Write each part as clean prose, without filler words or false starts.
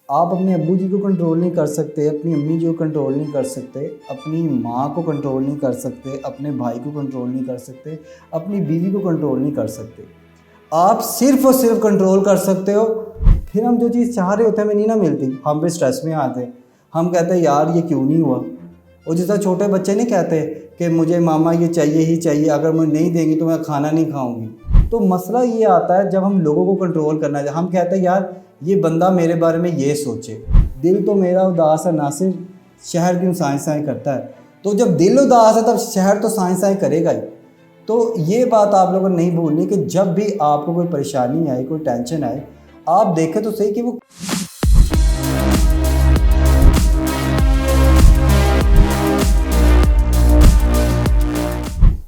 आप अपने अब्बू जी को कंट्रोल नहीं कर सकते, अपनी अम्मी जी को कंट्रोल नहीं कर सकते, अपनी माँ को कंट्रोल नहीं कर सकते, अपने भाई को कंट्रोल नहीं कर सकते, अपनी बीवी को कंट्रोल नहीं कर सकते। आप सिर्फ़ और सिर्फ कंट्रोल कर सकते हो। फिर हम जो चीज़ चाह रहे होते हैं हमें नहीं ना मिलती, हम भी स्ट्रेस में आते हैं। हम कहते हैं यार ये क्यों नहीं हुआ। और जिस तरह छोटे बच्चे नहीं कहते कि मुझे मामा ये चाहिए ही चाहिए, अगर मुझे नहीं देंगी तो मैं खाना नहीं खाऊंगी। तो मसला ये आता है जब हम लोगों को कंट्रोल करना है। हम कहते हैं यार ये बंदा मेरे बारे में ये सोचे, दिल तो मेरा उदास है नासिर, शहर क्यों साए साए करता है। तो जब दिल उदास है तब शहर तो साए साए करेगा ही। तो ये बात आप लोगों को नहीं भूलनी कि जब भी आपको कोई परेशानी आए, कोई टेंशन आए, आप देखें तो सही कि वो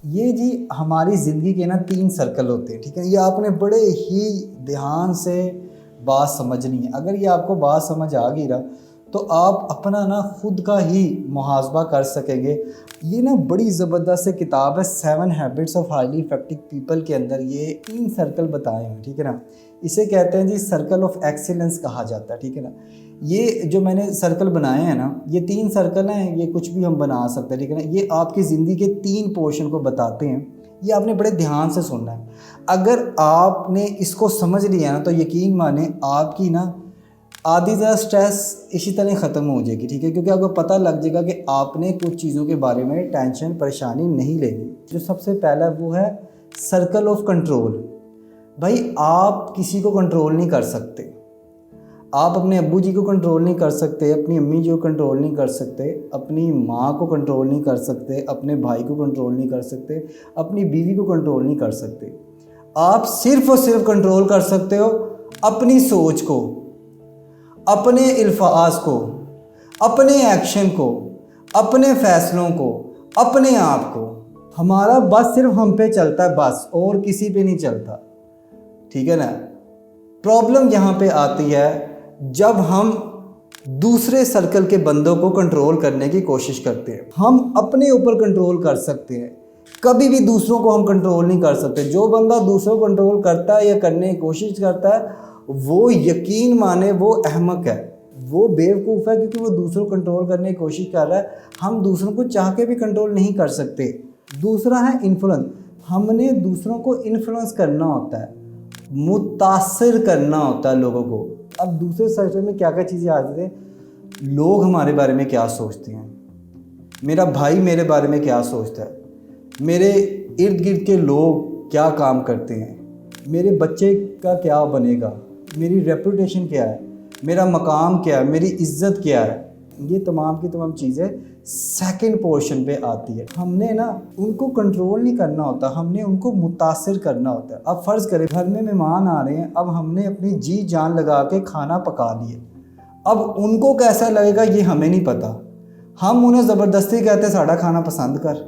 ये जी हमारी ज़िंदगी के ना 3 सर्कल होते हैं, ठीक है। ये आपने बड़े ही ध्यान से बात समझनी है। अगर ये आपको बात समझ आ गई ना तो आप अपना ना खुद का ही मुहासबा कर सकेंगे। ये ना बड़ी ज़बरदस्त किताब है 7 habits of highly effective people के अंदर ये 3 सर्कल बताए हैं, ठीक है ना। इसे कहते हैं जी सर्कल ऑफ एक्सीलेंस कहा जाता है, ठीक है ना। ये जो मैंने सर्कल बनाए हैं ना, ये 3 सर्कल हैं, ये कुछ भी हम बना सकते हैं, ठीक है ना। ये आपकी ज़िंदगी के 3 पोर्शन को बताते हैं। ये आपने बड़े ध्यान से सुनना है। अगर आपने इसको समझ लिया ना तो यकीन माने आपकी ना आधी ज़्यादा स्ट्रेस इसी तरह ख़त्म हो जाएगी, ठीक है। क्योंकि आपको पता लग जाएगा कि आपने कुछ चीज़ों के बारे में टेंशन परेशानी नहीं लेनी। जो सबसे पहला वो है सर्कल ऑफ कंट्रोल। भाई आप किसी को कंट्रोल नहीं कर सकते। आप अपने अब्बू जी को कंट्रोल नहीं कर सकते, अपनी अम्मी जी को कंट्रोल नहीं कर सकते, अपनी माँ को कंट्रोल नहीं कर सकते, अपने भाई को कंट्रोल नहीं कर सकते, अपनी बीवी को कंट्रोल नहीं कर सकते। आप सिर्फ़ और सिर्फ कंट्रोल कर सकते हो अपनी सोच को, अपने अल्फाज को, अपने एक्शन को, अपने फ़ैसलों को, अपने आप को। हमारा बस सिर्फ हम पे चलता है, बस, और किसी पे नहीं चलता, ठीक है ना। प्रॉब्लम यहाँ पे आती है जब हम दूसरे सर्कल के बंदों को कंट्रोल करने की कोशिश करते हैं। हम अपने ऊपर कंट्रोल कर सकते हैं, कभी भी दूसरों को हम कंट्रोल नहीं कर सकते। जो बंदा दूसरों को कंट्रोल करता है या करने की कोशिश करता है वो यकीन माने वो अहमक है, वो बेवकूफ़ है, क्योंकि वो दूसरों को कंट्रोल करने की कोशिश कर रहा है। हम दूसरों को चाह के भी कंट्रोल नहीं कर सकते। दूसरा है इन्फ्लुएंस। हमने दूसरों को इन्फ्लुएंस करना होता है, मुतासिर करना होता है लोगों को। अब दूसरे सर्कल में क्या क्या चीज़ें आ जाती हैं, लोग हमारे बारे में क्या सोचते हैं, मेरा भाई मेरे बारे में क्या सोचता है, मेरे इर्द गिर्द के लोग क्या काम करते हैं, मेरे बच्चे का क्या बनेगा, मेरी रेपुटेशन क्या है, मेरा मकाम क्या है, मेरी इज्जत क्या है। ये तमाम की तमाम चीज़ें सेकंड पोर्शन पे आती है। हमने ना उनको कंट्रोल नहीं करना होता, हमने उनको मुतासिर करना होता है। अब फ़र्ज़ करें घर में मेहमान आ रहे हैं, अब हमने अपनी जी जान लगा के खाना पका लिए। अब उनको कैसा लगेगा ये हमें नहीं पता। हम उन्हें ज़बरदस्ती कहते हैं साड़ा खाना पसंद कर,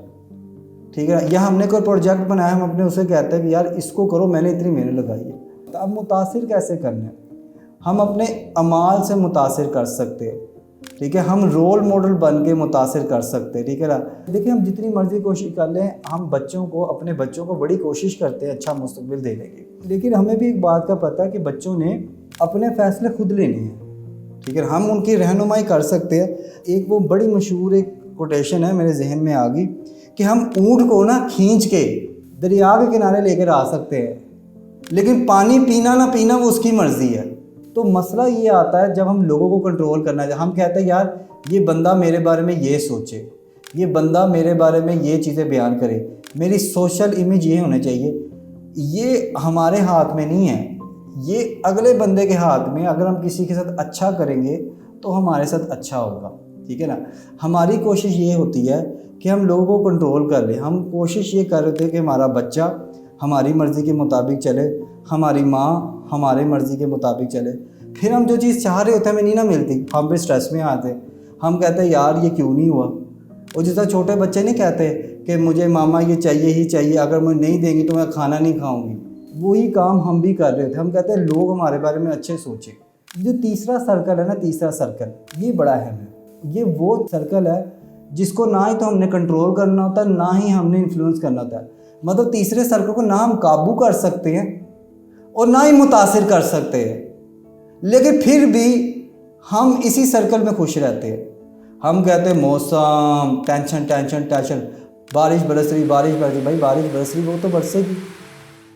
ठीक है। या हमने कोई प्रोजेक्ट बनाया, हम अपने उसे कहते हैं कि यार इसको करो, मैंने इतनी मेहनत लगाई है। तो अब मुतासिर कैसे करना है, हम अपने अमाल से मुतासिर कर सकते हैं, ठीक है। हम रोल मॉडल बन के मुतासिर कर सकते हैं, ठीक है ना। देखिए हम जितनी मर्ज़ी कोशिश कर लें, हम बच्चों को, अपने बच्चों को बड़ी कोशिश करते हैं अच्छा मुस्तकबिल देने की, लेकिन हमें भी एक बात का पता है कि बच्चों ने अपने फ़ैसले खुद लेने हैं, ठीक है। हम उनकी रहनुमाई कर सकते हैं। एक वो बड़ी मशहूर एक कोटेशन है मेरे जहन में आ गई कि हम ऊँट को ना खींच के दरिया के किनारे लेकर आ सकते हैं, लेकिन पानी पीना ना पीना वो उसकी मर्ज़ी है। तो मसला ये आता है जब हम लोगों को कंट्रोल करना है। हम कहते हैं यार ये बंदा मेरे बारे में ये सोचे, ये बंदा मेरे बारे में ये चीज़ें बयान करे, मेरी सोशल इमेज ये होनी चाहिए। ये हमारे हाथ में नहीं है, ये अगले बंदे के हाथ में। अगर हम किसी के साथ अच्छा करेंगे तो हमारे साथ अच्छा होगा, ठीक है ना। हमारी कोशिश ये होती है कि हम लोगों को कंट्रोल कर लें। हम कोशिश ये कर रहे थे कि हमारा बच्चा हमारी मर्ज़ी के मुताबिक चले, हमारी माँ हमारे मर्ज़ी के मुताबिक चले। फिर हम जो चीज़ चाह रहे होते हैं हमें नहीं ना मिलती, हम भी स्ट्रेस में आते हैं। हम कहते हैं यार ये क्यों नहीं हुआ। और जिस तरह छोटे बच्चे नहीं कहते कि मुझे मामा ये चाहिए ही चाहिए, अगर मुझे नहीं देंगी तो मैं खाना नहीं खाऊंगी। वही काम हम भी कर रहे थे। हम कहते हैं लोग हमारे बारे में अच्छे सोचें। जो तीसरा सर्कल है ना, तीसरा सर्कल ये बड़ा अहम है। ये वो सर्कल है जिसको ना ही तो हमने कंट्रोल करना होता है, ना ही हमने इन्फ्लुएंस करना होता है। मतलब तीसरे सर्कल को ना हम काबू कर सकते हैं और ना ही मुतासिर कर सकते हैं, लेकिन फिर भी हम इसी सर्कल में खुश रहते हैं। हम कहते हैं मौसम, टेंशन टेंशन टेंशन, बारिश बरस रही, बारिश बरस रही। भाई बारिश बरस रही, वो तो बरसेगी,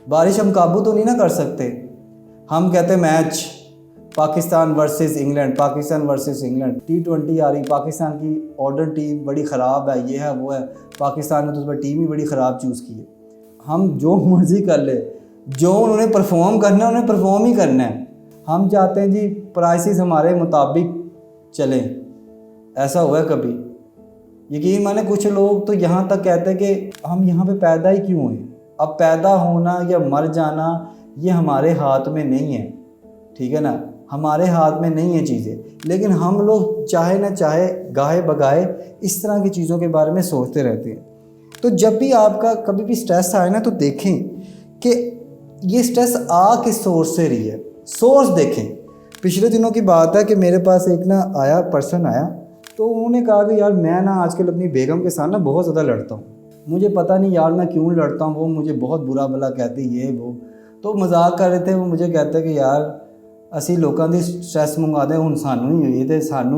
बारिश हम काबू तो नहीं ना कर सकते। हम कहते हैं match, Pakistan versus England, Pakistan versus England, T20 आ रही, पाकिस्तान की ऑर्डर टीम बड़ी ख़राब है, ये है वो है, पाकिस्तान ने तो उसमें टीम ही बड़ी ख़राब चूज़ की है। हम जो मर्ज़ी कर ले, जो उन्होंने परफॉर्म करना है उन्हें परफॉर्म ही करना है। हम चाहते हैं जी प्राइसेस हमारे मुताबिक चलें। ऐसा हुआ है कभी? यकीन माने कुछ लोग तो यहाँ तक कहते हैं कि हम यहाँ पे पैदा ही क्यों हुए। अब पैदा होना या मर जाना ये हमारे हाथ में नहीं है, ठीक है ना, हमारे हाथ में नहीं है चीज़ें। लेकिन हम लोग चाहे ना चाहे, गाहे बगाए इस तरह की चीज़ों के बारे में सोचते रहते हैं। तो जब भी आपका कभी भी स्ट्रेस आए ना, तो देखें कि ये स्ट्रेस आ किस सोर्स से रही है, सोर्स देखें। पिछले दिनों की बात है कि मेरे पास एक ना आया पर्सन आया, तो उन्होंने कहा कि यार मैं ना आजकल अपनी बेगम के साथ ना बहुत ज़्यादा लड़ता हूँ, मुझे पता नहीं यार मैं क्यों लड़ता हूँ, वो मुझे बहुत बुरा भला कहती ये वो। तो मजाक कर रहे थे, वो मुझे कहते कि यार ਅਸੀਂ ਲੋਕਾਂ ਦੀ ਸਟ੍ਰੈਸ ਮੰਗਵਾਦੇ, ਹੁਣ ਸਾਨੂੰ ही हुई तो सानू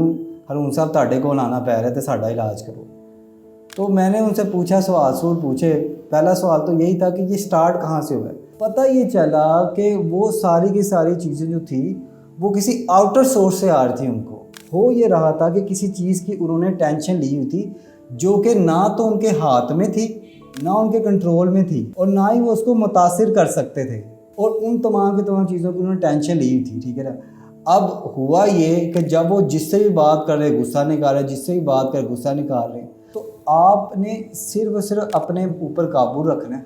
हरून साहब ਤੁਹਾਡੇ ਕੋਲ आना पै रहा है तो साड़ा इलाज करो। तो मैंने उनसे पूछा, सवाल पूछे। पहला सवाल तो यही था कि ये स्टार्ट कहाँ से हुआ है। पता ये चला कि वो सारी की सारी चीज़ें जो थी वो किसी आउटर सोर्स से आ रही थी। उनको हो ये रहा था कि किसी चीज़ की उन्होंने टेंशन ली हुई थी जो कि ना तो उनके हाथ में थी, ना उनके कंट्रोल में थी, और ना ही वो उसको मुतासिर कर सकते थे। और उन तमाम की तमाम चीज़ों की उन्होंने टेंशन ली हुई थी, ठीक है ना। अब हुआ ये कि जब वो जिससे भी बात कर रहे गुस्सा निकाल रहे, जिससे भी बात कर गुस्सा निकाल रहे, तो आपने सिर्फ और सिर्फ अपने ऊपर काबू रखना है,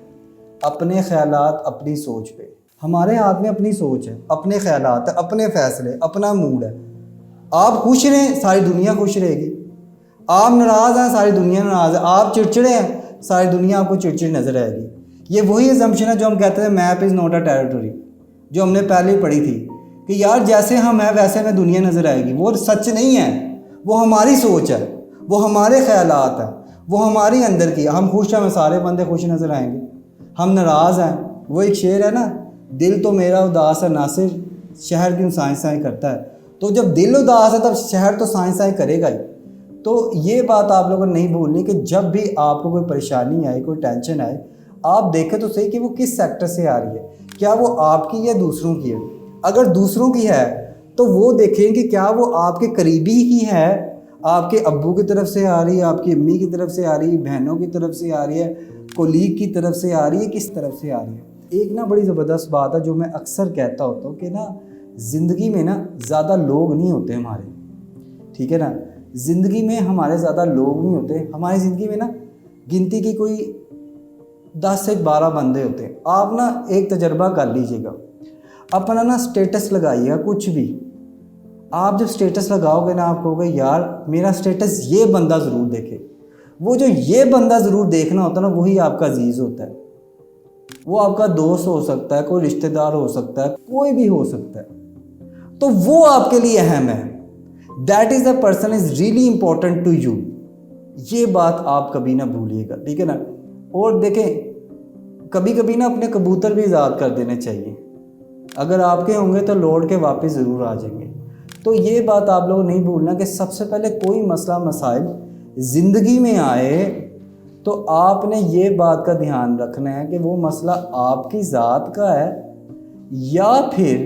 अपने ख्यालात, अपनी सोच पे। हमारे हाथ में अपनी सोच है, अपने ख्यालात है, अपने फ़ैसले, अपना मूड है। आप खुश रहें, सारी दुनिया खुश रहेगी। आप नाराज़ हैं, सारी दुनिया नाराज़ है। आप चिड़चिड़े हैं, सारी दुनिया आपको चिड़चिड़ी नज़र आएगी। ये वही असम्पशन है जो हम कहते हैं map is not a territory, जो हमने पहले ही पढ़ी थी कि यार जैसे हम हैं वैसे हमें दुनिया नज़र आएगी। वो सच नहीं है, वो हमारी सोच है, वो हमारे ख्यालात हैं, वो हमारी अंदर की। हम खुश हैं, हमें सारे बंदे खुश नज़र आएंगे। हम नाराज़ हैं, वो एक शेर है ना, दिल तो मेरा उदास है नासिर, शहर क्यों साए साए करता है। तो जब दिल उदास है तब शहर तो साए साए करेगा ही। तो ये बात आप लोगों ने नहीं भूलनी कि जब भी आपको कोई परेशानी आए, कोई टेंशन आए, आप देखें तो सही कि वो किस सेक्टर से आ रही है, क्या वो आपकी या दूसरों की है। अगर दूसरों की है तो वो देखें कि क्या वो आपके करीबी की है, आपके अब्बू की तरफ से आ रही है, आपकी अम्मी की तरफ से आ रही है, बहनों की तरफ से आ रही है, कोलीग की तरफ से आ रही है, किस तरफ से आ रही है। एक ना बड़ी ज़बरदस्त बात है जो मैं अक्सर कहता होता हूँ कि ना ज़िंदगी में ना ज़्यादा लोग नहीं होते हमारे, ठीक है ना। ज़िंदगी में हमारे ज़्यादा लोग नहीं होते, हमारी ज़िंदगी में ना गिनती की कोई 10 से 12 बंदे होते हैं। आप ना एक तजर्बा कर लीजिएगा, अपना ना स्टेटस लगाइएगा कुछ भी। आप जब स्टेटस लगाओगे ना, आप कहोगे यार मेरा स्टेटस ये बंदा ज़रूर देखे। वो जो ये बंदा ज़रूर देखना होता है ना, वही आपका अजीज़ होता है। वो आपका दोस्त हो सकता है, कोई रिश्तेदार हो सकता है, कोई भी हो सकता है, तो वो आपके लिए अहम है। That is the person is really important to you. ये बात आप कभी ना भूलिएगा, ठीक है ना। और देखें कभी कभी ना अपने कबूतर भी आज़ाद कर देने चाहिए। अगर आपके होंगे तो लौट के वापस ज़रूर आ जाएंगे। तो ये बात आप लोग नहीं भूलना कि सबसे पहले कोई मसला मसाइल ज़िंदगी में आए तो आपने ये बात का ध्यान रखना है कि वो मसला आपकी ज़ात का है या फिर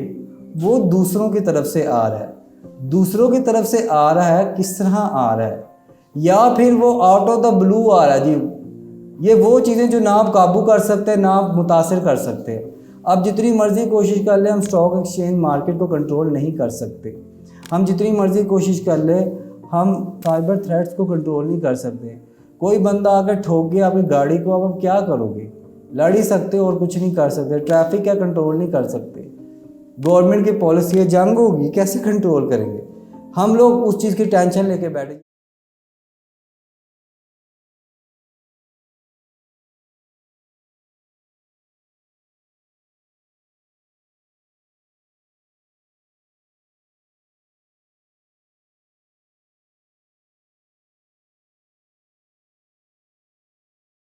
वो दूसरों की तरफ से आ रहा है। दूसरों की तरफ से आ रहा है, किस तरह आ रहा है, या फिर वो आउट ऑफ द ब्लू आ रहा है जी। ये वो चीज़ें जो ना आप काबू कर सकते हैं, ना आप मुतासिर कर सकते हैं। आप जितनी मर्ज़ी कोशिश कर ले, हम स्टॉक एक्सचेंज मार्केट को कंट्रोल नहीं कर सकते। हम जितनी मर्ज़ी कोशिश कर ले, हम साइबर थ्रेट्स को कंट्रोल नहीं कर सकते। कोई बंदा आकर ठोक गया आपकी गाड़ी को, अब क्या करोगे? लड़ ही सकते हो और कुछ नहीं कर सकते। ट्रैफिक क्या कंट्रोल नहीं कर सकते। गवर्नमेंट की पॉलिसी है, जंग होगी, कैसे कंट्रोल करेंगे? हम लोग उस चीज़ की टेंशन लेके बैठे।